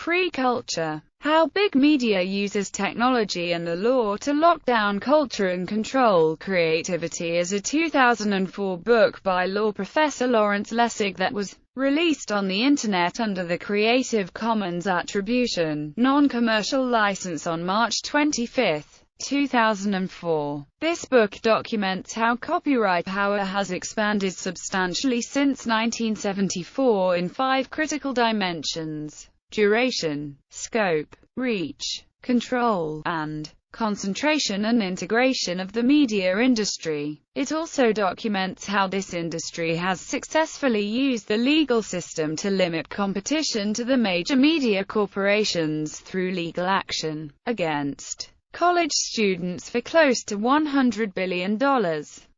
Free culture. How big media uses technology and the law to lock down culture and control creativity is a 2004 book by law professor Lawrence Lessig that was released on the Internet under the Creative Commons Attribution, non-commercial license on March 25, 2004. This book documents how copyright power has expanded substantially since 1974 in 5 critical dimensions: duration, scope, reach, control, and concentration and integration of the media industry. It also documents how this industry has successfully used the legal system to limit competition to the major media corporations through legal action against college students for close to $100 billion.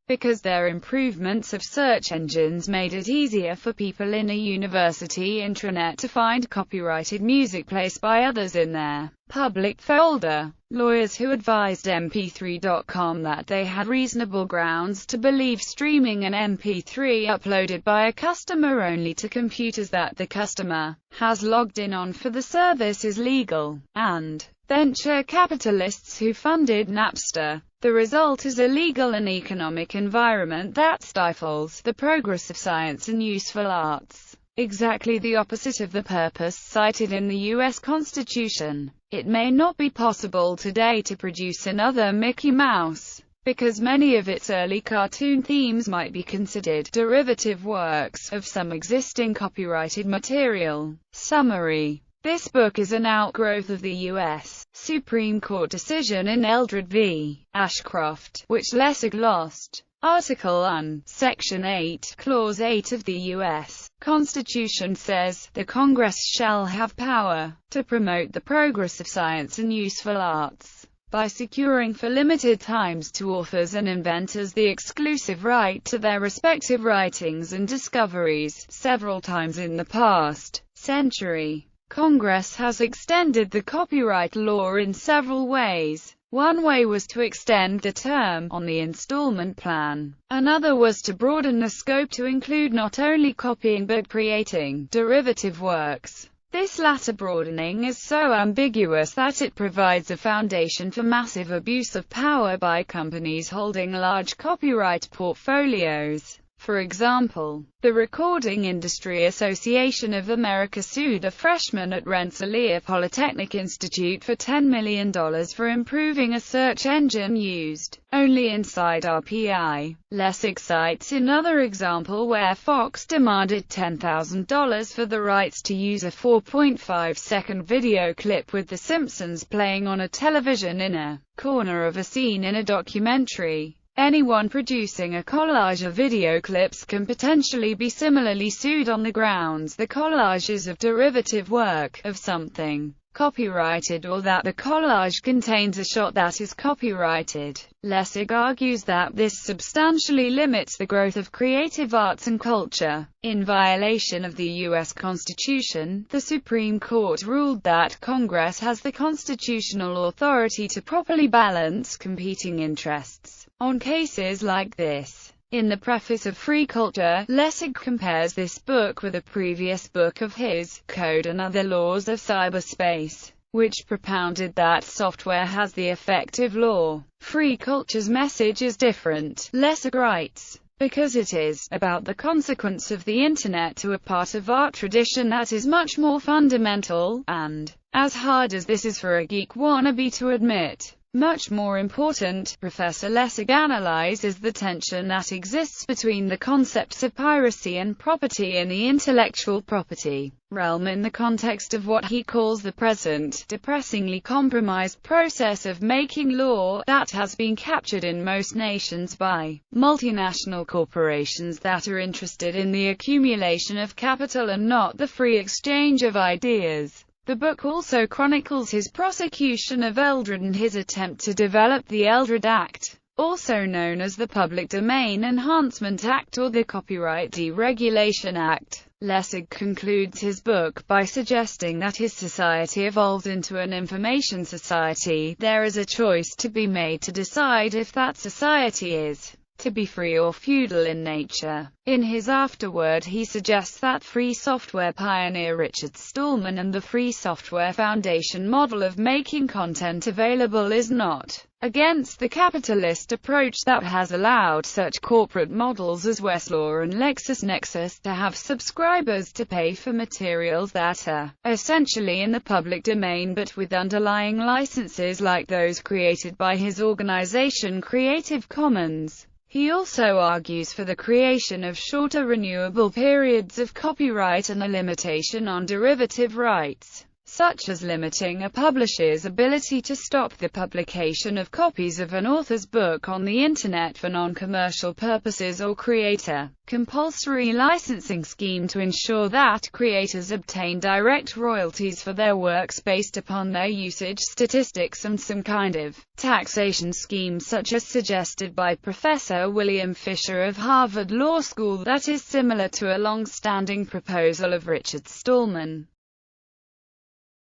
Because their improvements of search engines made it easier for people in a university intranet to find copyrighted music placed by others in their public folder. Lawyers who advised mp3.com that they had reasonable grounds to believe streaming an MP3 uploaded by a customer only to computers that the customer has logged in on for the service is legal, and venture capitalists who funded Napster. The result is a legal and economic environment that stifles the progress of science and useful arts. Exactly the opposite of the purpose cited in the U.S. Constitution. It may not be possible today to produce another Mickey Mouse, because many of its early cartoon themes might be considered derivative works of some existing copyrighted material. Summary. This book is an outgrowth of the U.S. Supreme Court decision in Eldred v. Ashcroft, which Lessig lost. Article 1, Section 8, Clause 8 of the U.S. Constitution says, "The Congress shall have power to promote the progress of science and useful arts, by securing for limited times to authors and inventors the exclusive right to their respective writings and discoveries." Several times in the past century, Congress has extended the copyright law in several ways. One way was to extend the term on the installment plan. Another was to broaden the scope to include not only copying but creating derivative works. This latter broadening is so ambiguous that it provides a foundation for massive abuse of power by companies holding large copyright portfolios. For example, the Recording Industry Association of America sued a freshman at Rensselaer Polytechnic Institute for $10 million for improving a search engine used only inside RPI. Lessig cites another example where Fox demanded $10,000 for the rights to use a 4.5-second video clip with The Simpsons playing on a television in a corner of a scene in a documentary. Anyone producing a collage of video clips can potentially be similarly sued on the grounds the collage is of derivative work of something copyrighted or that the collage contains a shot that is copyrighted. Lessig argues that this substantially limits the growth of creative arts and culture. In violation of the U.S. Constitution, the Supreme Court ruled that Congress has the constitutional authority to properly balance competing interests. On cases like this, in the preface of Free Culture, Lessig compares this book with a previous book of his, Code and Other Laws of Cyberspace, which propounded that software has the effective law. Free Culture's message is different, Lessig writes, because it is about the consequence of the Internet to a part of art tradition that is much more fundamental, and, as hard as this is for a geek wannabe to admit, much more important. Professor Lessig analyzes the tension that exists between the concepts of piracy and property in the intellectual property realm in the context of what he calls the present, depressingly compromised process of making law that has been captured in most nations by multinational corporations that are interested in the accumulation of capital and not the free exchange of ideas. The book also chronicles his prosecution of Eldred and his attempt to develop the Eldred Act, also known as the Public Domain Enhancement Act or the Copyright Deregulation Act. Lessig concludes his book by suggesting that his society evolved into an information society. There is a choice to be made to decide if that society is to be free or feudal in nature. In his afterword he suggests that free software pioneer Richard Stallman and the Free Software Foundation model of making content available is not against the capitalist approach that has allowed such corporate models as Westlaw and LexisNexis to have subscribers to pay for materials that are essentially in the public domain but with underlying licenses like those created by his organization Creative Commons. He also argues for the creation of shorter renewable periods of copyright and a limitation on derivative rights, such as limiting a publisher's ability to stop the publication of copies of an author's book on the Internet for non-commercial purposes, or create a compulsory licensing scheme to ensure that creators obtain direct royalties for their works based upon their usage statistics, and some kind of taxation scheme such as suggested by Professor William Fisher of Harvard Law School that is similar to a long-standing proposal of Richard Stallman.